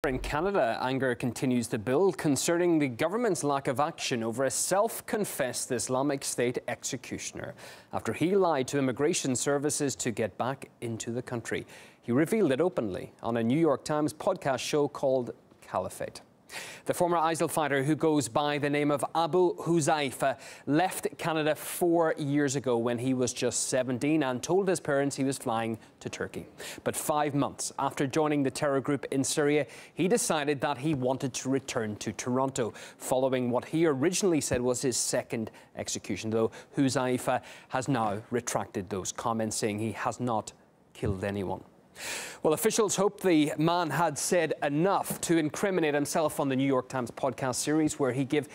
In Canada, anger continues to build concerning the government's lack of action over a self-confessed Islamic State executioner after he lied to immigration services to get back into the country. He revealed it openly on a New York Times podcast show called Caliphate. The former ISIL fighter, who goes by the name of Abu Huzaifa, left Canada 4 years ago when he was just 17 and told his parents he was flying to Turkey. But 5 months after joining the terror group in Syria, he decided that he wanted to return to Toronto, following what he originally said was his second execution, though Huzaifa has now retracted those comments, saying he has not killed anyone. Well, officials hope the man had said enough to incriminate himself on the New York Times podcast series, where he gave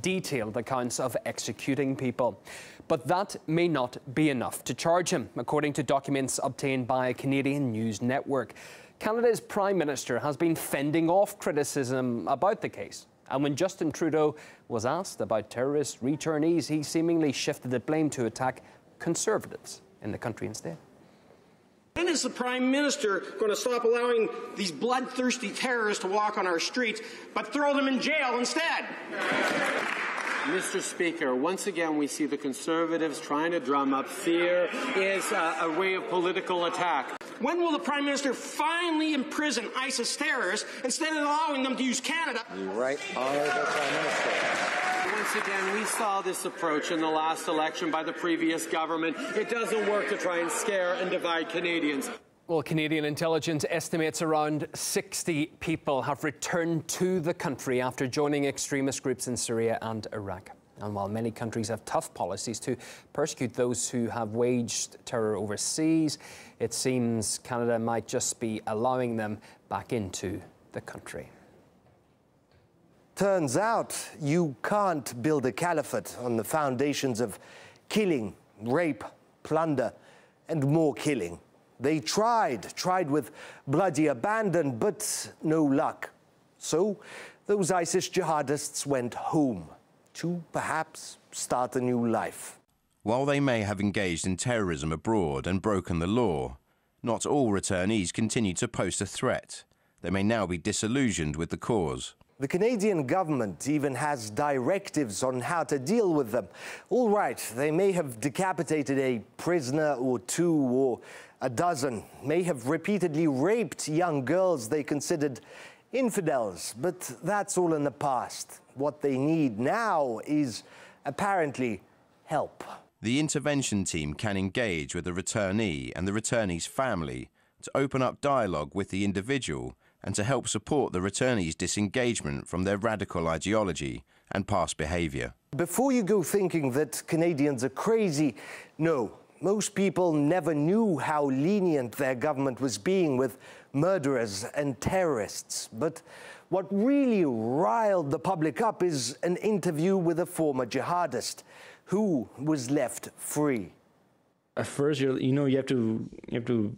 detailed accounts of executing people. But that may not be enough to charge him, according to documents obtained by a Canadian news network. Canada's Prime Minister has been fending off criticism about the case. And when Justin Trudeau was asked about terrorist returnees, he seemingly shifted the blame to attack Conservatives in the country instead. When is the Prime Minister going to stop allowing these bloodthirsty terrorists to walk on our streets, but throw them in jail instead? Mr. Speaker, once again we see the Conservatives trying to drum up fear is a way of political attack. When will the Prime Minister finally imprison ISIS terrorists instead of allowing them to use Canada? The right honourable Prime Minister. Once again, we saw this approach in the last election by the previous government. It doesn't work to try and scare and divide Canadians. Well, Canadian intelligence estimates around 60 people have returned to the country after joining extremist groups in Syria and Iraq. And while many countries have tough policies to persecute those who have waged terror overseas, it seems Canada might just be allowing them back into the country. Turns out you can't build a caliphate on the foundations of killing, rape, plunder, and more killing. They tried with bloody abandon, but no luck. So those ISIS jihadists went home to perhaps start a new life. While they may have engaged in terrorism abroad and broken the law, not all returnees continue to pose a threat. They may now be disillusioned with the cause. The Canadian government even has directives on how to deal with them. All right, they may have decapitated a prisoner or two or a dozen, may have repeatedly raped young girls they considered infidels, but that's all in the past. What they need now is apparently help. The intervention team can engage with the returnee and the returnee's family to open up dialogue with the individual and to help support the returnees' disengagement from their radical ideology and past behaviour. Before you go thinking that Canadians are crazy, no. Most people never knew how lenient their government was being with murderers and terrorists. But what really riled the public up is an interview with a former jihadist who was left free. At first, you have to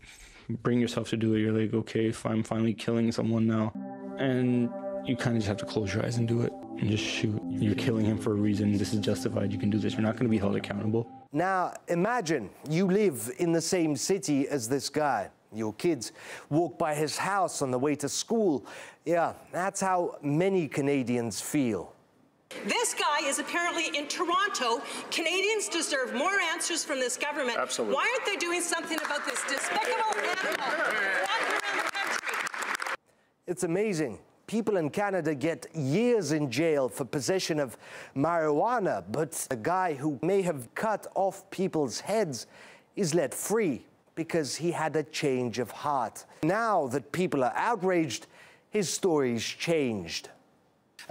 bring yourself to do it. You're like, okay, if I'm finally killing someone now, and you kind of just have to close your eyes and do it and just shoot. You're killing him for a reason. This is justified. You can do this. You're not going to be held accountable. Now, imagine you live in the same city as this guy. Your kids walk by his house on the way to school. Yeah, that's how many Canadians feel. This guy is apparently in Toronto. Canadians deserve more answers from this government. Absolutely. Why aren't they doing something about this despicable animal walking around the country? It's amazing. People in Canada get years in jail for possession of marijuana, but a guy who may have cut off people's heads is let free because he had a change of heart. Now that people are outraged, his story's changed.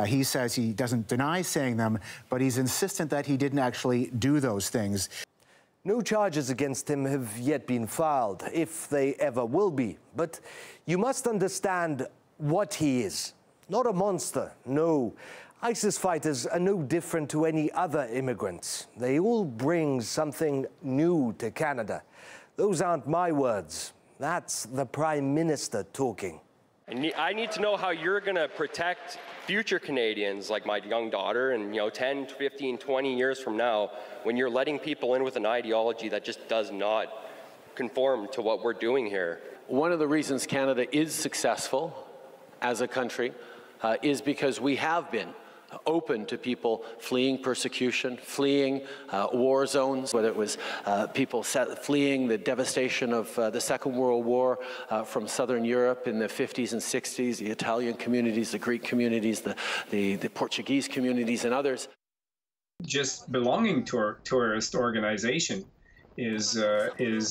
He says he doesn't deny saying them, but he's insistent that he didn't actually do those things. No charges against him have yet been filed, if they ever will be. But you must understand what he is. Not a monster, no. ISIS fighters are no different to any other immigrants. They all bring something new to Canada. Those aren't my words. That's the Prime Minister talking. I need to know how you're going to protect future Canadians like my young daughter and 10, 15, 20 years from now when you're letting people in with an ideology that just does not conform to what we're doing here. One of the reasons Canada is successful as a country is because we have been open to people fleeing persecution, fleeing war zones, whether it was people fleeing the devastation of the Second World War from Southern Europe in the 50s and 60s, the Italian communities, the Greek communities, the Portuguese communities, and others. Just belonging to a terrorist organization is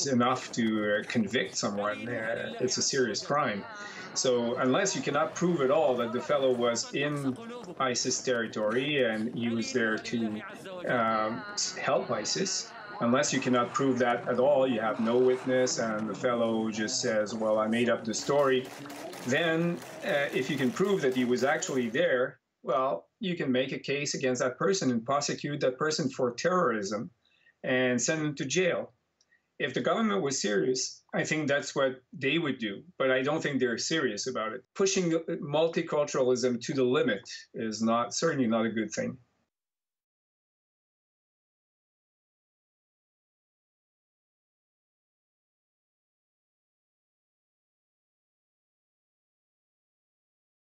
enough to convict someone. It's a serious crime. So unless you cannot prove at all that the fellow was in ISIS territory and he was there to help ISIS, unless you cannot prove that at all, you have no witness, and the fellow just says, well, I made up the story, then if you can prove that he was actually there, well, you can make a case against that person and prosecute that person for terrorism and send them to jail. If the government was serious, I think that's what they would do, but I don't think they're serious about it. Pushing multiculturalism to the limit is certainly not a good thing.